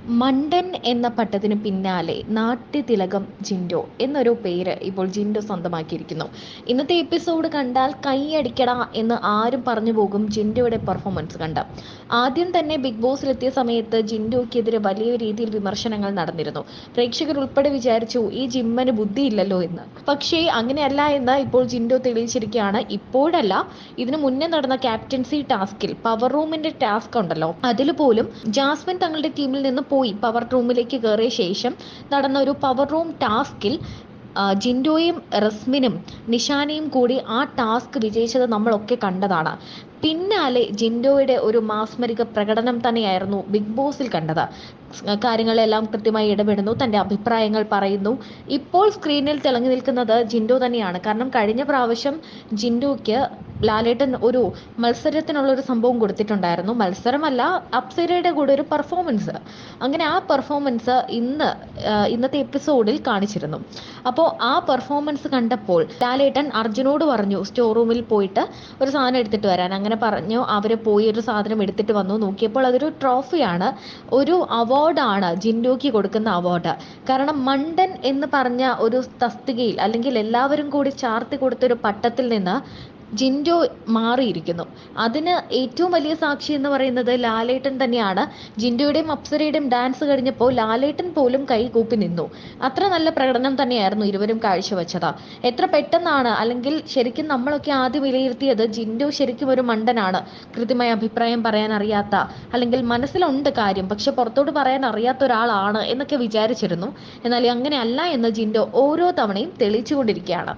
മണ്ടൻ എന്ന പട്ടത്തിന് പിന്നാലെ നാട്യതിലകം ജിൻഡോ എന്നൊരു പേര് ഇപ്പോൾ ജിൻഡോ സ്വന്തമാക്കിയിരിക്കുന്നു. ഇന്നത്തെ എപ്പിസോഡ് കണ്ടാൽ കൈയടിക്കട എന്ന് ആരും പറഞ്ഞു പോകും ജിൻഡോയുടെ പെർഫോമൻസ് കണ്ട്. ആദ്യം തന്നെ ബിഗ് ബോസിലെത്തിയ സമയത്ത് ജിൻഡോയ്ക്കെതിരെ വലിയ രീതിയിൽ വിമർശനങ്ങൾ നടന്നിരുന്നു. പ്രേക്ഷകർ ഉൾപ്പെടെ വിചാരിച്ചു ഈ ജിമ്മന് ബുദ്ധിയില്ലല്ലോ എന്ന്. പക്ഷേ അങ്ങനെയല്ല എന്ന് ഇപ്പോൾ ജിൻഡോ തെളിയിച്ചിരിക്കുകയാണ്. ഇപ്പോഴല്ല, ഇതിനു മുന്നേ നടന്ന ക്യാപ്റ്റൻസി ടാസ്കിൽ പവർ റൂമിന്റെ ടാസ്ക് ഉണ്ടല്ലോ, അതിൽ പോലും ജാസ്മിൻ തങ്ങളുടെ ടീമിൽ നിന്ന് പോയി പവർ റൂമിലേക്ക് കയറിയ ശേഷം നടന്ന ഒരു പവർ റൂം ടാസ്കിൽ ജിൻഡോയും റസ്മിനും നിഷാനയും കൂടി ആ ടാസ്ക് വിജയിച്ചത് നമ്മളൊക്കെ കണ്ടതാണ്. പിന്നാലെ ജിൻഡോയുടെ ഒരു മാസ്മരിക പ്രകടനം തന്നെയായിരുന്നു ബിഗ് ബോസിൽ കണ്ടത്. കാര്യങ്ങളെല്ലാം കൃത്യമായി ഇടപെടുന്നു, തൻ്റെ അഭിപ്രായങ്ങൾ പറയുന്നു. ഇപ്പോൾ സ്ക്രീനിൽ തിളങ്ങി നിൽക്കുന്നത് ജിൻഡോ തന്നെയാണ്. കാരണം കഴിഞ്ഞ പ്രാവശ്യം ജിൻഡോയ്ക്ക് ലാലേട്ടൻ ഒരു മത്സരത്തിനുള്ളൊരു സംഭവം കൊടുത്തിട്ടുണ്ടായിരുന്നു. മത്സരമല്ല, അപ്സരയുടെ കൂടെ ഒരു പെർഫോമൻസ്. അങ്ങനെ ആ പെർഫോമൻസ് ഇന്നത്തെ എപ്പിസോഡിൽ കാണിച്ചിരുന്നു. അപ്പോൾ ആ പെർഫോമൻസ് കണ്ടപ്പോൾ ലാലേട്ടൻ അർജുനോട് പറഞ്ഞു സ്റ്റോർ റൂമിൽ പോയിട്ട് ഒരു സാധനം എടുത്തിട്ട് വരാൻ. അങ്ങനെ പറഞ്ഞു. അവർ പോയി ഒരു സാധനം എടുത്തിട്ട് വന്നു. നോക്കിയപ്പോൾ അതൊരു ട്രോഫിയാണ്, ഒരു അവാർഡാണ്, ജിൻഡോയ്ക്ക് കൊടുക്കുന്ന അവാർഡ്. കാരണം മണ്ടൻ എന്ന് പറഞ്ഞ ഒരു തസ്തികയിൽ, അല്ലെങ്കിൽ എല്ലാവരും കൂടി ചാർത്തി കൊടുത്തൊരു പട്ടത്തിൽ നിന്ന് ജിൻഡോ മാറിയിരിക്കുന്നു. അതിന് ഏറ്റവും വലിയ സാക്ഷി എന്ന് പറയുന്നത് ലാലേട്ടൻ തന്നെയാണ്. ജിൻഡോയുടെയും അപ്സരയുടെയും ഡാൻസ് കഴിഞ്ഞപ്പോൾ ലാലേട്ടൻ പോലും കൈ കൂപ്പി നിന്നു. അത്ര നല്ല പ്രകടനം തന്നെയായിരുന്നു ഇരുവരും കാഴ്ചവെച്ചത്. എത്ര പെട്ടെന്നാണ്, അല്ലെങ്കിൽ ശരിക്കും നമ്മളൊക്കെ ആദ്യം വിലയിരുത്തിയത് ജിൻഡോ ശരിക്കും ഒരു മണ്ടനാണ്, കൃത്യമായ അഭിപ്രായം പറയാൻ അറിയാത്ത, അല്ലെങ്കിൽ മനസ്സിലുണ്ട് കാര്യം പക്ഷെ പുറത്തോട്ട് പറയാൻ അറിയാത്ത ഒരാളാണ് എന്നൊക്കെ വിചാരിച്ചിരുന്നു. എന്നാൽ അങ്ങനെയല്ല എന്ന് ജിൻഡോ ഓരോ തവണയും തെളിയിച്ചുകൊണ്ടിരിക്കുകയാണ്.